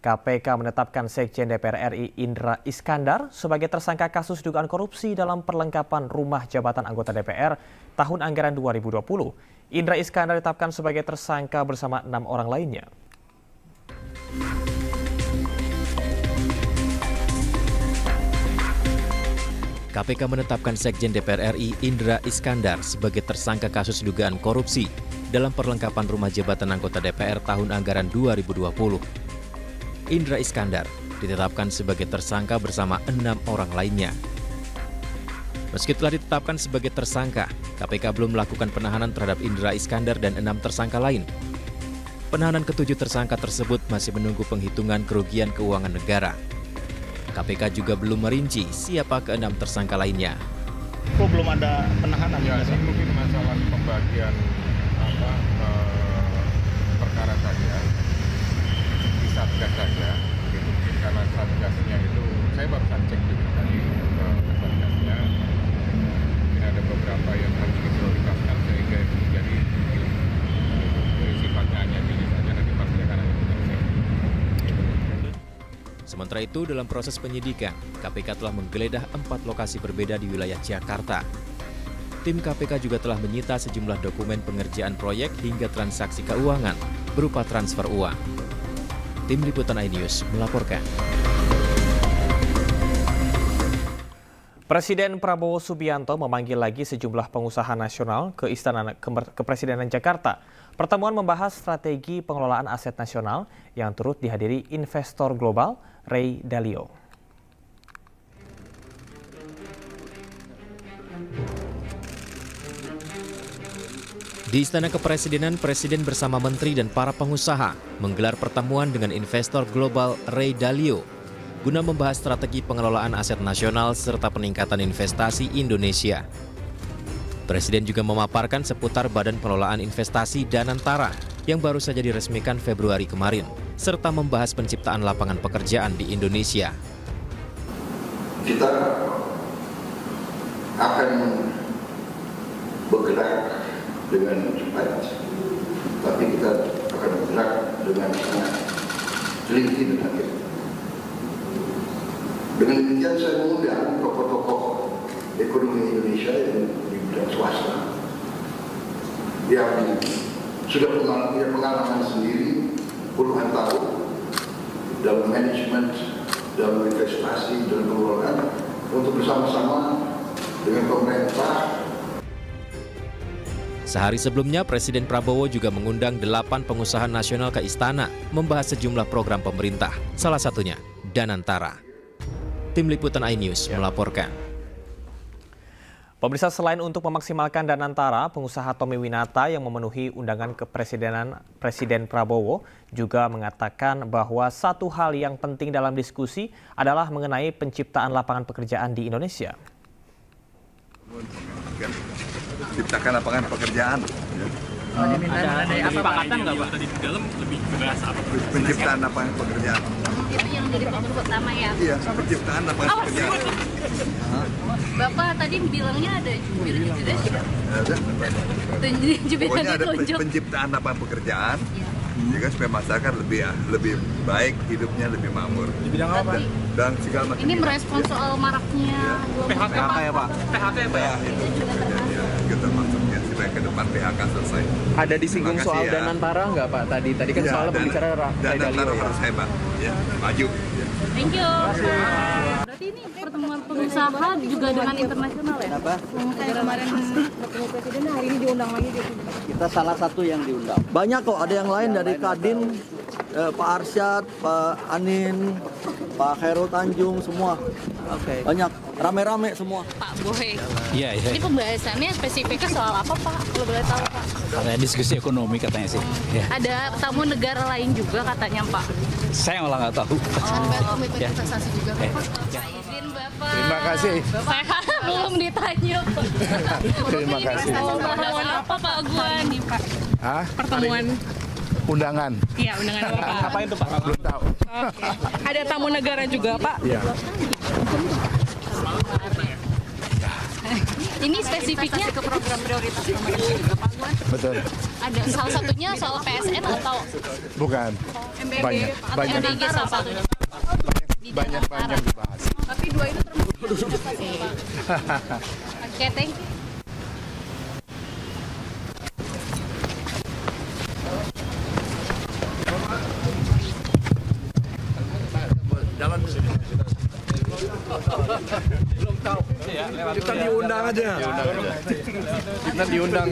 KPK menetapkan Sekjen DPR RI Indra Iskandar sebagai tersangka kasus dugaan korupsi dalam perlengkapan rumah jabatan anggota DPR tahun anggaran 2020. Indra Iskandar ditetapkan sebagai tersangka bersama 6 orang lainnya. KPK menetapkan Sekjen DPR RI Indra Iskandar sebagai tersangka kasus dugaan korupsi dalam perlengkapan rumah jabatan anggota DPR tahun anggaran 2020. Indra Iskandar ditetapkan sebagai tersangka bersama 6 orang lainnya. Meski telah ditetapkan sebagai tersangka, KPK belum melakukan penahanan terhadap Indra Iskandar dan 6 tersangka lain. Penahanan ke-7 tersangka tersebut masih menunggu penghitungan kerugian keuangan negara. KPK juga belum merinci siapa ke-6 tersangka lainnya. Kok belum ada penahanan? Ya, sih mungkin masalah pembagian perkara saja, di Satgas saja. Gitu. Karena Satgasnya itu, saya barusan cek juga tadi ke Satgasnya, mungkin ada beberapa yang harus diprioritaskan sehingga itu menjadi sifatnya hanya pilih saja nanti pasti akan ada penyelesaian. Sementara itu, dalam proses penyidikan, KPK telah menggeledah 4 lokasi berbeda di wilayah Jakarta. Tim KPK juga telah menyita sejumlah dokumen pengerjaan proyek hingga transaksi keuangan berupa transfer uang. Tim Liputan iNews melaporkan. Presiden Prabowo Subianto memanggil lagi sejumlah pengusaha nasional ke Istana Kepresidenan Jakarta. Pertemuan membahas strategi pengelolaan aset nasional yang turut dihadiri investor global Ray Dalio. Di Istana Kepresidenan, Presiden bersama Menteri dan para pengusaha menggelar pertemuan dengan investor global Ray Dalio guna membahas strategi pengelolaan aset nasional serta peningkatan investasi Indonesia. Presiden juga memaparkan seputar Badan Pengelolaan Investasi Danantara yang baru saja diresmikan Februari kemarin, serta membahas penciptaan lapangan pekerjaan di Indonesia. Kita akan bergerak dengan cepat, tapi kita akan bergerak dengan sangat teliti dan hati. Dengan demikian saya mengundang tokoh-tokoh ekonomi Indonesia yang di bidang swasta yang sudah punya pengalaman sendiri puluhan tahun dalam manajemen, dalam investasi, dalam pengelolaan untuk bersama-sama dengan pemerintah. Sehari sebelumnya, Presiden Prabowo juga mengundang 8 pengusaha nasional ke Istana membahas sejumlah program pemerintah, salah satunya Danantara. Tim Liputan iNews melaporkan. Pemirsa, selain untuk memaksimalkan Danantara, pengusaha Tommy Winata yang memenuhi undangan kepresidenan Presiden Prabowo juga mengatakan bahwa satu hal yang penting dalam diskusi adalah mengenai penciptaan lapangan pekerjaan di Indonesia. Ciptakan lapangan pekerjaan. Ada kesepakatan nggak Pak? Tadi di dalam lebih bahas apa? Penciptaan lapangan pekerjaan. Itu yang jadi fokus utama ya? Iya, penciptaan lapangan pekerjaan. Bapak tadi bilangnya ada jubir juga sih? Pokoknya ada penciptaan lapangan pekerjaan, juga supaya masyarakat lebih baik, hidupnya lebih makmur. Di bidang apa? Dan segala macam. Ini merespon soal maraknya PHK ya Pak? PHK ya Pak? Ya, itu kita maksudnya supaya ke depan PHK selesai. Ada disinggung soal ya. Danantara nggak Pak tadi? Tadi kan soalnya pembicara Ray Dalio. Danantara harus hebat, ya, maju. Thank you. Berarti ini pertemuan pengusaha juga dengan internasional ya? Apa? Kayak kemarin bertemu presiden, hari ini diundang lagi gitu. Kita salah satu yang diundang. Banyak kok, ada yang lain dari Kadin, Pak Arsyad, Pak Anin, Pak Khairul Tanjung, semua. Oke. Banyak, rame-rame semua. Pak Boy, Iya. ini pembahasannya spesifiknya soal apa Pak? Kalau boleh tahu Pak? Katanya diskusi ekonomi katanya sih. Ya. Ada tamu negara lain juga katanya Pak. Saya malah nggak tahu. Komitmen investasi juga Pak. Izin Bapak. Terima kasih. Saya belum ditanya Pak. Terima kasih. Pertemuan apa Pak Aguan? Pertemuan undangan. Iya, undangan apa? Apa itu Pak? Belum tahu. Oke. Ada tamu negara juga, Pak? Iya. Ini spesifiknya ke program prioritas pemerintah juga Pak Aguan. Betul. Ada salah satunya soal PSN atau Bukan. MBG Banyak. MBG salah satunya. Banyak dibahas. Tapi dua itu termasuk. Oke, thank you. Jalan belum tahu. Kita diundang aja. Kita diundang.